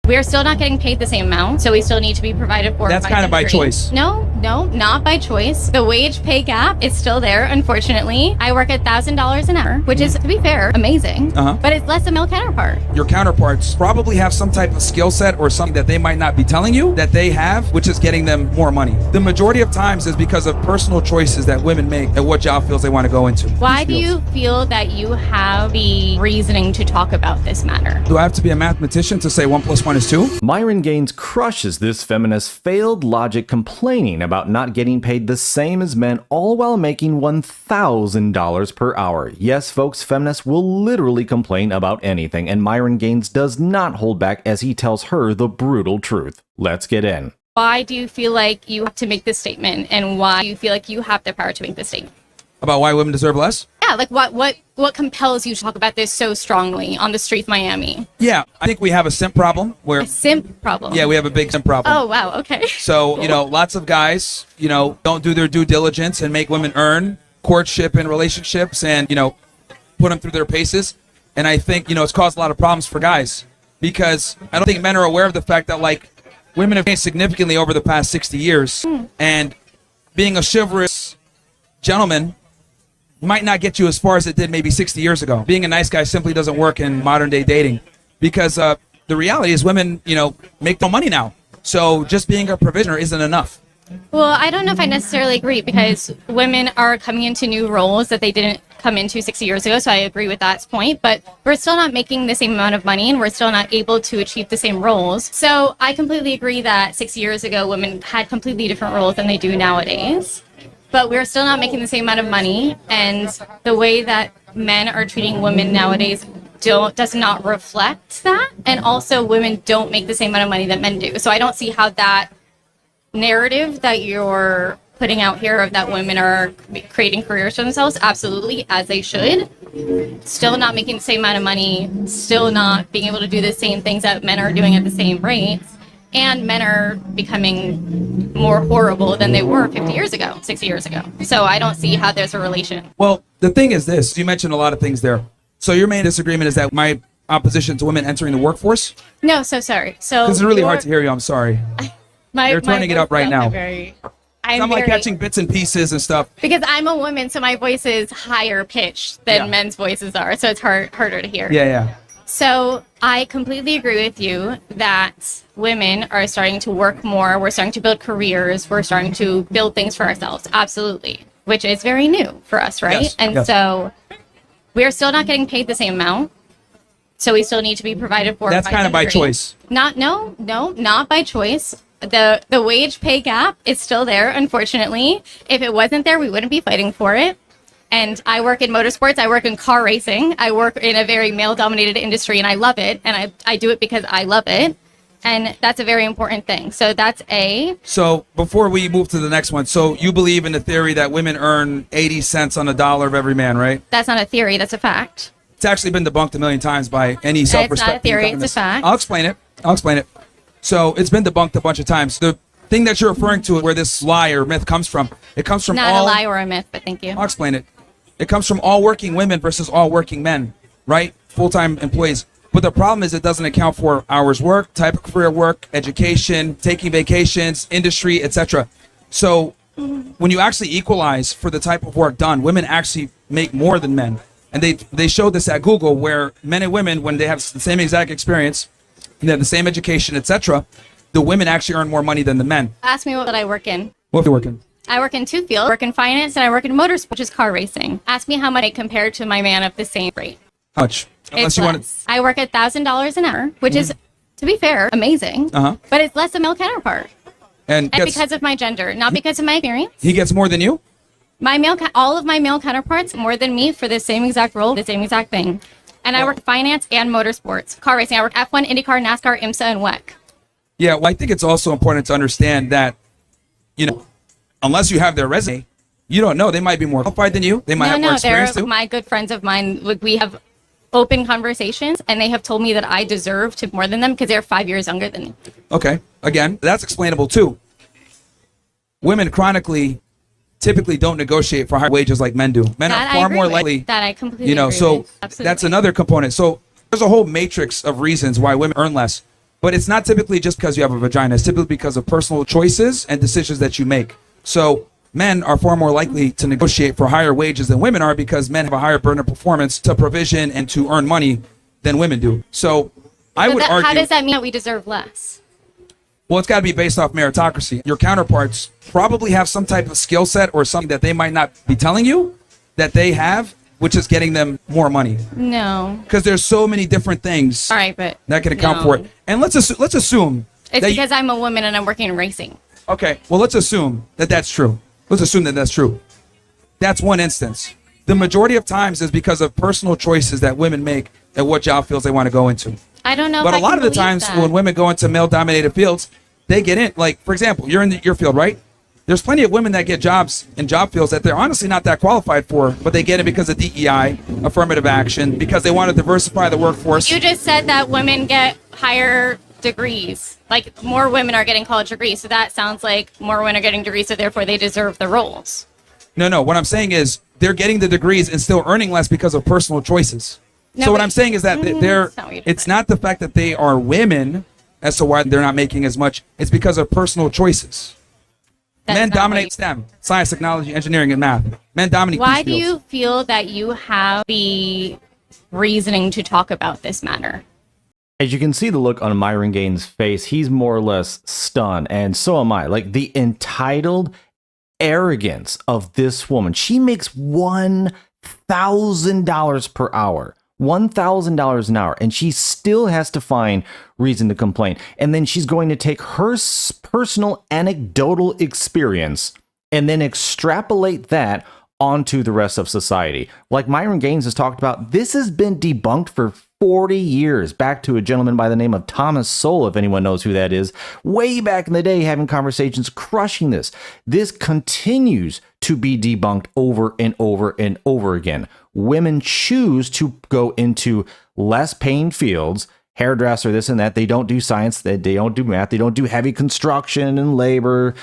We are still not getting paid the same amount, so we still need to be provided for. That's kind of by choice. No, not by choice. The wage pay gap is still there, unfortunately. I work at $1,000 an hour, which is, to be fair, amazing, but it's less than male counterpart. Your counterparts probably have some type of skill set or something that they might not be telling you that they have, which is getting them more money. The majority of times is because of personal choices that women make and what job fields they want to go into. Why do you feel that you have the reasoning to talk about this matter? Do I have to be a mathematician to say 1 + 1 is 2? Myron Gaines crushes this feminist's failed logic, complaining about not getting paid the same as men, all while making $1,000 per hour. Yes, folks, feminists will literally complain about anything, and Myron Gaines does not hold back as he tells her the brutal truth. Let's get in. Why do you feel like you have to make this statement, and why do you feel like you have the power to make this statement? About why women deserve less? Yeah, like what compels you to talk about this so strongly on the streets of Miami? Yeah, I think we have a simp problem. A simp problem? Yeah, we have a big simp problem. Oh, wow, okay. So, lots of guys, don't do their due diligence and make women earn courtship and relationships and, put them through their paces. And I think, it's caused a lot of problems for guys because I don't think men are aware of the fact that, women have changed significantly over the past 60 years. And being a chivalrous gentleman might not get you as far as it did maybe 60 years ago. Being a nice guy simply doesn't work in modern day dating because the reality is women, make no money now. So just being a provisioner isn't enough. Well, I don't know if I necessarily agree because women are coming into new roles that they didn't come into 60 years ago. So I agree with that point, but we're still not making the same amount of money and we're still not able to achieve the same roles. So I completely agree that 60 years ago, women had completely different roles than they do nowadays. But we're still not making the same amount of money, and the way that men are treating women nowadays does not reflect that, and also women don't make the same amount of money that men do. So I don't see how that narrative that you're putting out here of that women are creating careers for themselves, absolutely, as they should, still not making the same amount of money, still not being able to do the same things that men are doing at the same rates, and men are becoming more horrible than they were 50 years ago, 60 years ago. So I don't see how there's a relation. Well, the thing is this. You mentioned a lot of things there. So your main disagreement is that my opposition to women entering the workforce? No, so sorry. So it's really hard to hear you. I'm sorry. You're turning it up right now. I'm like catching bits and pieces and stuff. Because I'm a woman, so my voice is higher pitched than men's voices are. So it's harder to hear. Yeah. So I completely agree with you that women are starting to work more. We're starting to build careers. We're starting to build things for ourselves. Absolutely. Which is very new for us, right? Yes. So we're still not getting paid the same amount. So we still need to be provided for. That's kind of by choice. Not by choice. The wage pay gap is still there, unfortunately. If it wasn't there, we wouldn't be fighting for it. And I work in motorsports. I work in car racing. I work in a very male-dominated industry, and I love it. And I do it because I love it. And that's a very important thing. So that's A. So before we move to the next one, so you believe in the theory that women earn 80 cents on a dollar of every man, right? That's not a theory. That's a fact. It's actually been debunked a million times by any self-respecting It's not a theory. feminist. It's a fact. I'll explain it. So it's been debunked a bunch of times. The thing that you're referring to, where this lie or myth comes from, it comes from Not a lie or a myth, but thank you. I'll explain it. It comes from all working women versus all working men, right? Full-time employees. But the problem is it doesn't account for hours worked, type of career work, education, taking vacations, industry, etc. So when you actually equalize for the type of work done, women actually make more than men. And they showed this at Google, where men and women, when they have the same exact experience, they have the same education, etc., the women actually earn more money than the men. Ask me what I work in. What do you work in? I work in two fields. I work in finance and I work in motorsports, which is car racing. Ask me how much I compare to my man of the same rate. How much? It's less. I work at $1,000 an hour, which is, to be fair, amazing. But it's less than male counterpart. And because of my gender, not because of my experience. He gets more than you? All of my male counterparts more than me for the same exact role, the same exact thing. And I work finance and motorsports, car racing. I work F1, IndyCar, NASCAR, IMSA, and WEC. Yeah, well, I think it's also important to understand that, unless you have their resume, you don't know. They might be more qualified than you. They might have more experience they're too. my good friends of mine. We have open conversations, and they have told me that I deserve to more than them because they're 5 years younger than me. Okay, again, that's explainable too. Women typically don't negotiate for higher wages like men do. Men are far more likely. That I completely agree so with. Absolutely. That's another component. So there's a whole matrix of reasons why women earn less. But it's not typically just because you have a vagina. It's typically because of personal choices and decisions that you make. So men are far more likely to negotiate for higher wages than women are because men have a higher burden of performance to provision and to earn money than women do. So I would argue... How does that mean that we deserve less? Well, it's got to be based off meritocracy. Your counterparts probably have some type of skill set or something that they might not be telling you that they have, which is getting them more money. No. Because there's so many different things All right, but that can account for it. And let's assume it's that because I'm a woman and I'm working in racing. Okay, well, let's assume that that's true. Let's assume that that's true. That's one instance. The majority of times is because of personal choices that women make at what job fields they want to go into. I don't know. But if a lot I of can the times believe that. when women go into male-dominated fields, they get in. Like, for example, you're in your field, right? There's plenty of women that get jobs in job fields that they're honestly not that qualified for, but they get it because of DEI, affirmative action, because they want to diversify the workforce. You just said that women get higher degrees. Like, more women are getting college degrees, so that sounds like more women are getting degrees, so therefore they deserve the roles. No. What I'm saying is they're getting the degrees and still earning less because of personal choices. No, So what but- I'm saying is that That's not what you it's said. not the fact that they are women as to why they're not making as much. It's because of personal choices. That's Men not what dominate you- STEM, science, technology, engineering, and math. Men dominate Why these do fields. you feel that you have the reasoning to talk about this matter? As you can see the look on Myron Gaines' face, he's more or less stunned, and so am I. Like, the entitled arrogance of this woman. She makes $1,000 per hour. $1,000 an hour, and she still has to find reason to complain. And then she's going to take her personal anecdotal experience and then extrapolate that onto the rest of society. Like Myron Gaines has talked about, this has been debunked for 40 years, back to a gentleman by the name of Thomas Sowell, if anyone knows who that is, way back in the day, having conversations crushing this. This continues to be debunked over and over and over again. Women choose to go into less paying fields, hairdresser, this and that. They don't do science, they don't do math, they don't do heavy construction and labor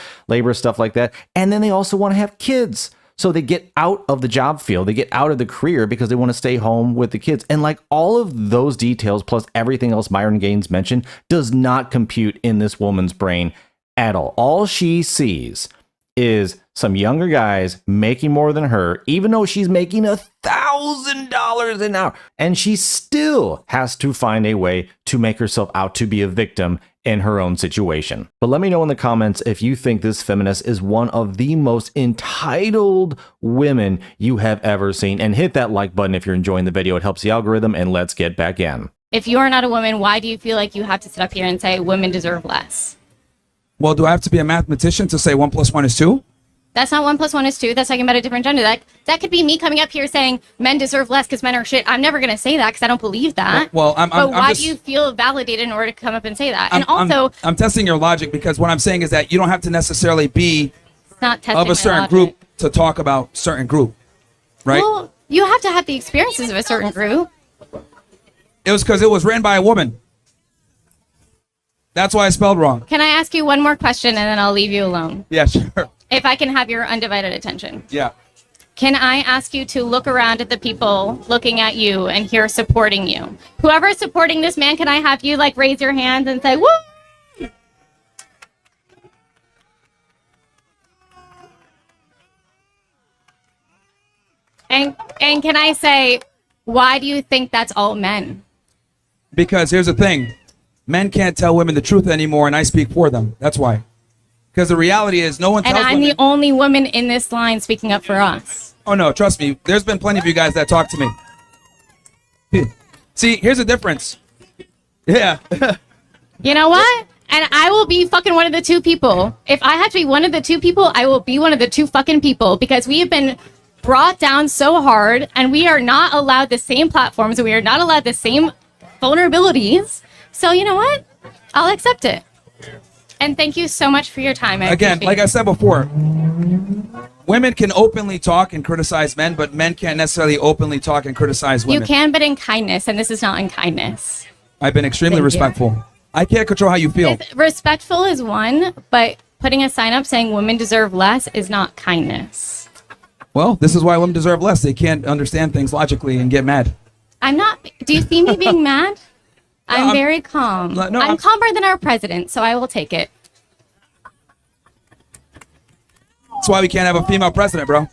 stuff like that. And then they also want to have kids. So they get out of the job field, they get out of the career because they want to stay home with the kids. And like all of those details, plus everything else Myron Gaines mentioned, does not compute in this woman's brain at all. All she sees is some younger guys making more than her, even though she's making $1,000 an hour. And she still has to find a way to make herself out to be a victim in her own situation. But let me know in the comments if you think this feminist is one of the most entitled women you have ever seen. And hit that like button if you're enjoying the video. It helps the algorithm, and let's get back in. If you are not a woman, why do you feel like you have to sit up here and say women deserve less? Well, do I have to be a mathematician to say 1 + 1 is 2? That's not 1 + 1 is 2. That's talking about a different gender. That could be me coming up here saying men deserve less because men are shit. I'm never going to say that because I don't believe that. Well, but why do you feel validated in order to come up and say that? And also, I'm testing your logic because what I'm saying is that you don't have to necessarily be it's not testing of my a certain logic. group to talk about certain group, right? Well, you have to have the experiences of a certain group. It was because it was written by a woman. That's why I spelled wrong. Can I ask you one more question and then I'll leave you alone? Yeah, sure. If I can have your undivided attention. Yeah. Can I ask you to look around at the people looking at you and here supporting you? Whoever's supporting this man, can I have you like raise your hands and say, woo? And can I say, why do you think that's all men? Because here's the thing. Men can't tell women the truth anymore, and I speak for them. That's why. Because the reality is no one tells And I'm women. the only woman in this line speaking up for us. Oh, no, trust me. There's been plenty of you guys that talk to me. See, here's the difference. Yeah. You know what? And I will be fucking one of the two people. If I have to be one of the two people, I will be one of the two fucking people because we have been brought down so hard and we are not allowed the same platforms and we are not allowed the same vulnerabilities. So you know what? I'll accept it. And thank you so much for your time. Again, like I said before, women can openly talk and criticize men, but men can't necessarily openly talk and criticize women. You can, but in kindness, and this is not in kindness. I've been extremely Thank you. respectful. I can't control how you feel. Respectful is one, but putting a sign up saying women deserve less is not kindness. Well, this is why women deserve less. They can't understand things logically and get mad. I'm not. Do you see me being mad? I'm very calm. I'm calmer than our president, so I will take it. That's why we can't have a female president, bro.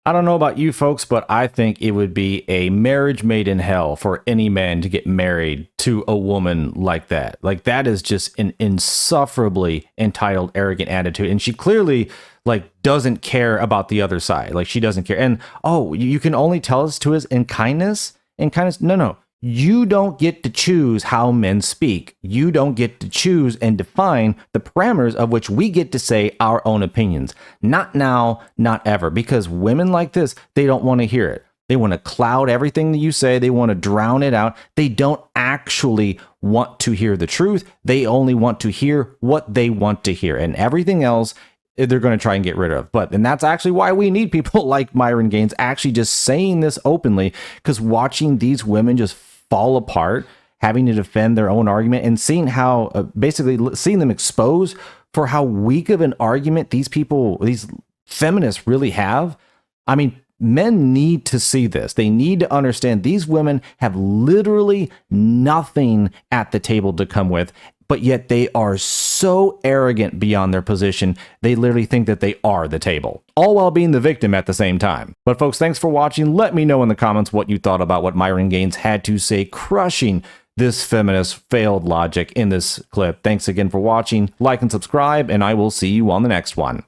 I don't know about you folks, but I think it would be a marriage made in hell for any man to get married to a woman like that. Like, that is just an insufferably entitled, arrogant attitude. And she clearly, like, doesn't care about the other side. Like, she doesn't care. And, oh, you can only tell us to us in kindness? In kindness? No. You don't get to choose how men speak. You don't get to choose and define the parameters of which we get to say our own opinions. Not now, not ever. Because women like this, they don't want to hear it. They want to cloud everything that you say. They want to drown it out. They don't actually want to hear the truth. They only want to hear what they want to hear. And everything else, they're going to try and get rid of. And that's actually why we need people like Myron Gaines actually just saying this openly, because watching these women just fall apart, having to defend their own argument, and seeing how basically seeing them exposed for how weak of an argument these people, these feminists really have. I mean, men need to see this. They need to understand these women have literally nothing at the table to come with, but yet they are so arrogant beyond their position, they literally think that they are the table, all while being the victim at the same time. But folks, thanks for watching. Let me know in the comments what you thought about what Myron Gaines had to say, crushing this feminist failed logic in this clip. Thanks again for watching. Like and subscribe, and I will see you on the next one.